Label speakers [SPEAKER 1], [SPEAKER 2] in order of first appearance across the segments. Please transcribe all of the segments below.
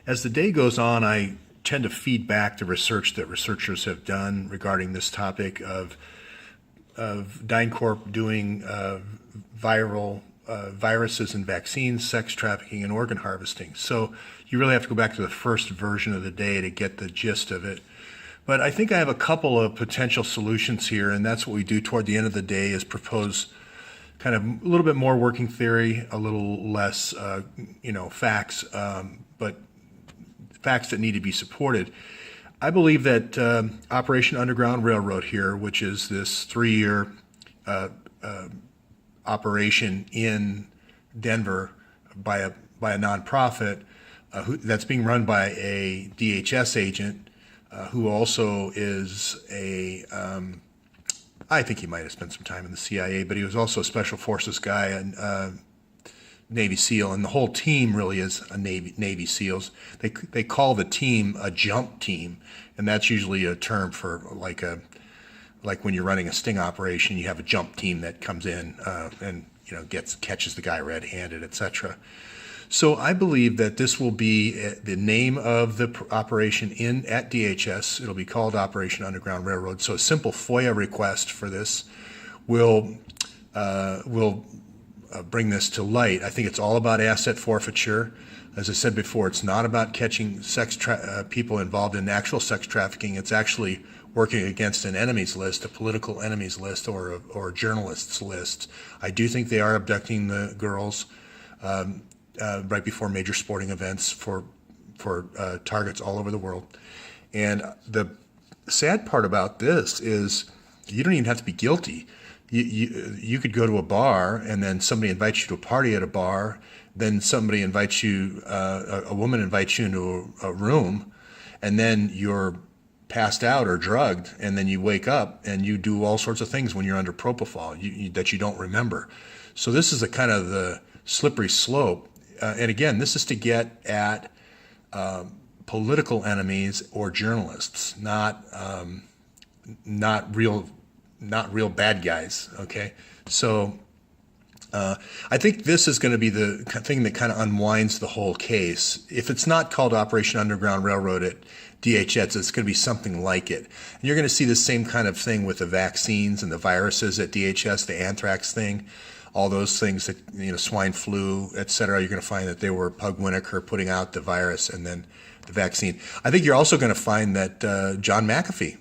[SPEAKER 1] As the day goes on, I tend to feed back the research that researchers have done regarding this topic of DynCorp doing viruses and vaccines, sex trafficking, and organ harvesting. So you really have to go back to the first version of the day to get the gist of it. But I think I have a couple of potential solutions here, and that's what we do toward the end of the day is propose kind of a little bit more working theory, a little less, facts, but facts that need to be supported. I believe that Operation Underground Railroad here, which is this 3-year operation in Denver by a nonprofit that's being run by a DHS agent who also is I think he might have spent some time in the CIA, but he was also a Special Forces guy and Navy SEAL, and the whole team really is a Navy SEALs. They call the team a jump team, and that's usually a term for like when you're running a sting operation, you have a jump team that comes in and catches the guy red-handed, etc. So I believe that this will be the name of the operation at DHS. It'll be called Operation Underground Railroad. So a simple FOIA request for this will bring this to light. I think it's all about asset forfeiture. As I said before, it's not about catching people involved in actual sex trafficking. It's actually working against an enemies list, a political enemies list, or a journalists list. I do think they are abducting the girls right before major sporting events for targets all over the world. And the sad part about this is you don't even have to be guilty. You could go to a bar and then somebody invites you to a party at a bar. Then somebody invites you, a woman invites you into a room, and then you're passed out or drugged, and then you wake up and you do all sorts of things when you're under propofol that you don't remember. So this is a kind of the slippery slope. And again, this is to get at political enemies or journalists, not real bad guys. Okay, so I think this is going to be the thing that kind of unwinds the whole case. If it's not called Operation Underground Railroad at DHS, it's going to be something like it. And you're going to see the same kind of thing with the vaccines and the viruses at DHS, the anthrax thing. All those things that, swine flu, et cetera, you're going to find that they were Pug Winokur putting out the virus and then the vaccine. I think you're also going to find that John McAfee,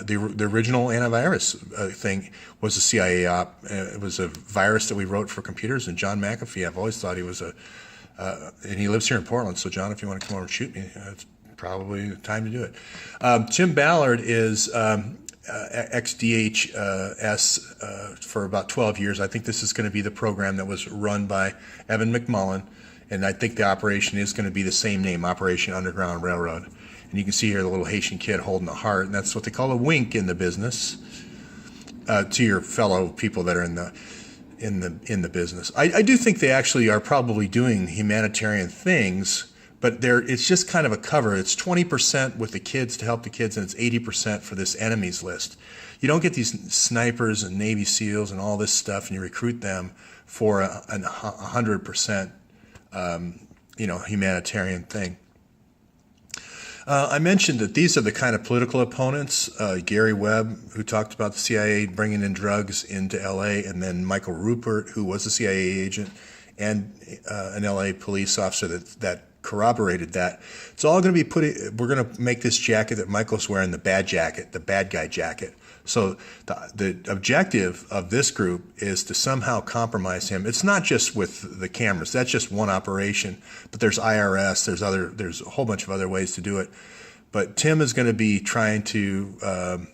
[SPEAKER 1] the original antivirus thing, was a CIA op. It was a virus that we wrote for computers, and John McAfee, I've always thought he was and he lives here in Portland, so John, if you want to come over and shoot me, it's probably the time to do it. Tim Ballard is ex-DHS for about 12 years. I think this is going to be the program that was run by Evan McMullen, and I think the operation is going to be the same name, Operation Underground Railroad. And you can see here the little Haitian kid holding a heart, and that's what they call a wink in the business to your fellow people that are in the business. I do think they actually are probably doing humanitarian things, but it's just kind of a cover. It's 20% with the kids to help the kids, and it's 80% for this enemies list. You don't get these snipers and Navy SEALs and all this stuff, and you recruit them for a 100%, humanitarian thing. I mentioned that these are the kind of political opponents. Gary Webb, who talked about the CIA bringing in drugs into L.A., and then Michael Rupert, who was a CIA agent and an L.A. police officer that corroborated that. It's all going to be we're going to make this jacket that Michael's wearing the bad jacket, the bad guy jacket. So the objective of this group is to somehow compromise him. It's not just with the cameras. That's just one operation. But there's IRS. There's a whole bunch of other ways to do it. But Tim is going to be trying to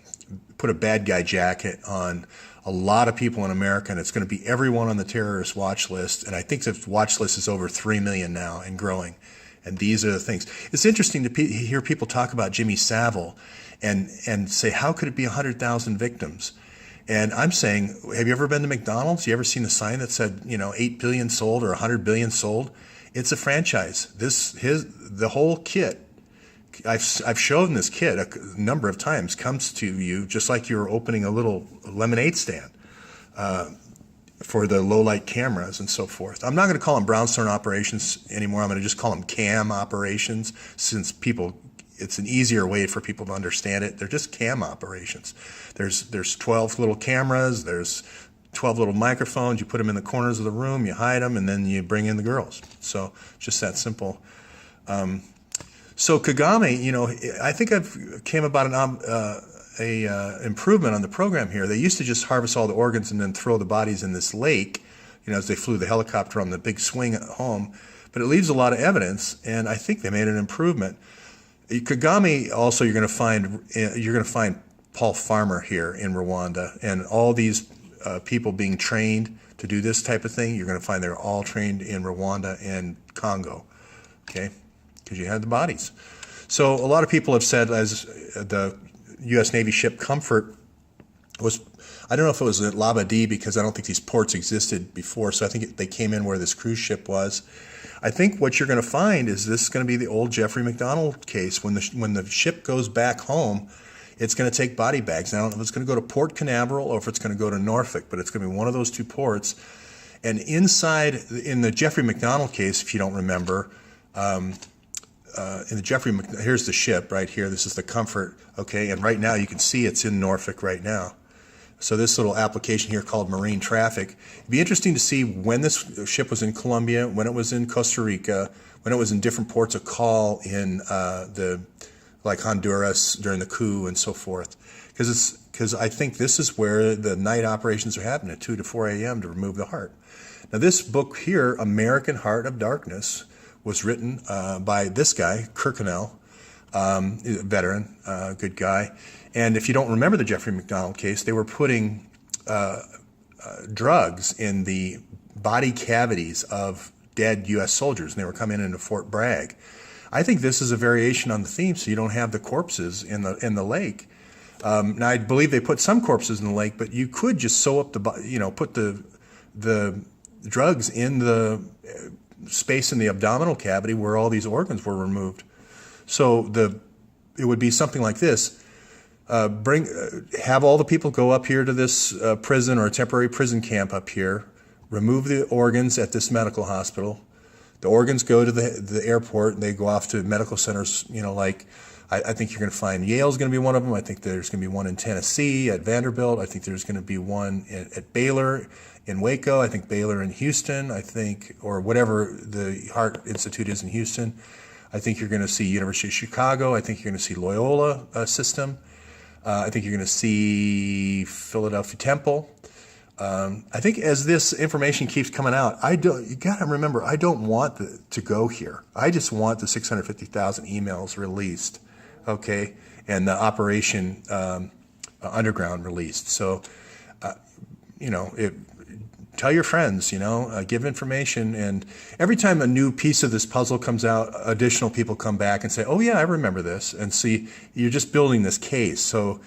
[SPEAKER 1] put a bad guy jacket on a lot of people in America, and it's going to be everyone on the terrorist watch list. And I think the watch list is over 3 million now and growing. And these are the things. It's interesting to hear people talk about Jimmy Savile and say, how could it be 100,000 victims? And I'm saying, have you ever been to McDonald's? You ever seen a sign that said, 8 billion sold or 100 billion sold? It's a franchise. The whole kit, I've shown this kit a number of times, comes to you just like you're opening a little lemonade stand. for the low light cameras and so forth. I'm not going to call them brownstone operations anymore. I'm going to just call them cam operations, since it's an easier way for people to understand it. They're just cam operations. There's 12 little cameras, there's 12 little microphones. You put them in the corners of the room, you hide them, and then you bring in the girls. So just that simple. So Kagame, I think I've came about an improvement on the program here. They used to just harvest all the organs and then throw the bodies in this lake, as they flew the helicopter on the big swing at home. But it leaves a lot of evidence, and I think they made an improvement. Kagame also, you're going to find Paul Farmer here in Rwanda, and all these people being trained to do this type of thing. You're going to find they're all trained in Rwanda and Congo, okay? Because you had the bodies. So a lot of people have said, as the U.S. Navy ship Comfort was, I don't know if it was at Labadee, because I don't think these ports existed before, so I think they came in where this cruise ship was. I think what you're going to find is this is going to be the old Jeffrey McDonald case. When the ship goes back home, it's going to take body bags. Now, I don't know if it's going to go to Port Canaveral or if it's going to go to Norfolk, but it's going to be one of those two ports. And inside, in the Jeffrey McDonald case, if you don't remember, here's the ship right here. This is the Comfort, okay? And right now you can see it's in Norfolk right now. So this little application here called Marine Traffic. It'd be interesting to see when this ship was in Colombia, when it was in Costa Rica, when it was in different ports of call in like Honduras during the coup and so forth. Because I think this is where the night operations are happening at 2 to 4 a.m. to remove the heart. Now this book here, American Heart of Darkness, was written by this guy, Kirkconnell, veteran, good guy. And if you don't remember the Jeffrey McDonald case, they were putting drugs in the body cavities of dead U.S. soldiers, and they were coming into Fort Bragg. I think this is a variation on the theme, so you don't have the corpses in the lake. Now, I believe they put some corpses in the lake, but you could just sew up put the drugs in the space in the abdominal cavity where all these organs were removed. So it would be something like this. Have all the people go up here to this prison or a temporary prison camp up here, remove the organs at this medical hospital. The organs go to the airport, and they go off to medical centers, I think you're going to find Yale's going to be one of them. I think there's going to be one in Tennessee at Vanderbilt. I think there's going to be one at Baylor in Waco. I think Baylor in Houston, or whatever the Heart Institute is in Houston. I think you're going to see University of Chicago. I think you're going to see Loyola system. I think you're going to see Philadelphia Temple. I think as this information keeps coming out, you got to remember, I don't want to go here. I just want the 650,000 emails released, okay, and the Operation Underground released. So, tell your friends, give information. And every time a new piece of this puzzle comes out, additional people come back and say, oh, yeah, I remember this. And see, you're just building this case. So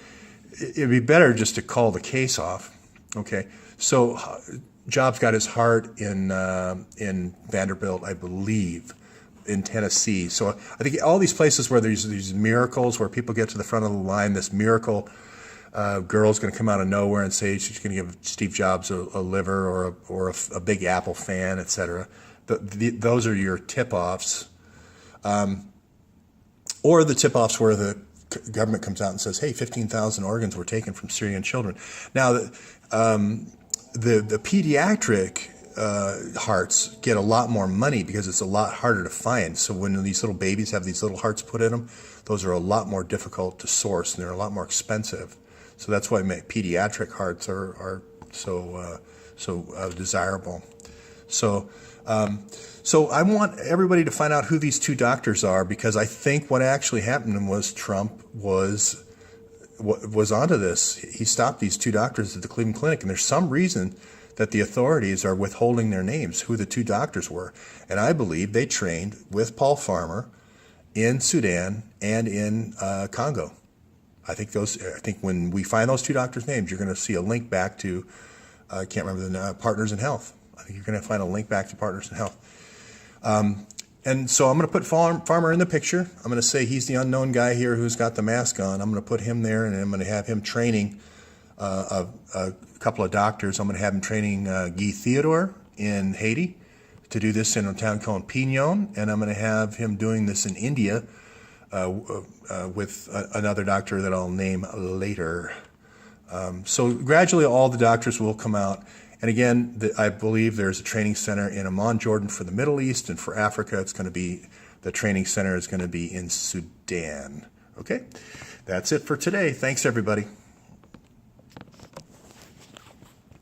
[SPEAKER 1] it'd be better just to call the case off. Okay. So Jobs got his heart in Vanderbilt, I believe, in Tennessee. So I think all these places where there's these miracles, where people get to the front of the line, this miracle girl's going to come out of nowhere and say she's going to give Steve Jobs a liver or a Big Apple fan, etc. Those are your tip-offs. Or the tip-offs where the government comes out and says, hey, 15,000 organs were taken from Syrian children. Now, the pediatric hearts get a lot more money because it's a lot harder to find. So when these little babies have these little hearts put in them, those are a lot more difficult to source, and they're a lot more expensive. So that's why pediatric hearts are so desirable. So I want everybody to find out who these two doctors are, because I think what actually happened was Trump was onto this. He stopped these two doctors at the Cleveland Clinic, and there's some reason that the authorities are withholding their names, who the two doctors were. And I believe they trained with Paul Farmer in Sudan and in Congo. I think when we find those two doctors' names, you're going to see a link back to, I can't remember the Partners in Health. I think you're going to find a link back to Partners in Health. And so I'm going to put Farmer in the picture. I'm going to say he's the unknown guy here who's got the mask on. I'm going to put him there, and I'm going to have him training a couple of doctors. I'm going to have him training Guy Theodore in Haiti to do this in a town called Pignon, and I'm going to have him doing this in India with another doctor that I'll name later. So gradually all the doctors will come out. And again, I believe there's a training center in Amman, Jordan for the Middle East, and for Africa, the training center is going to be in Sudan. Okay, that's it for today. Thanks, everybody.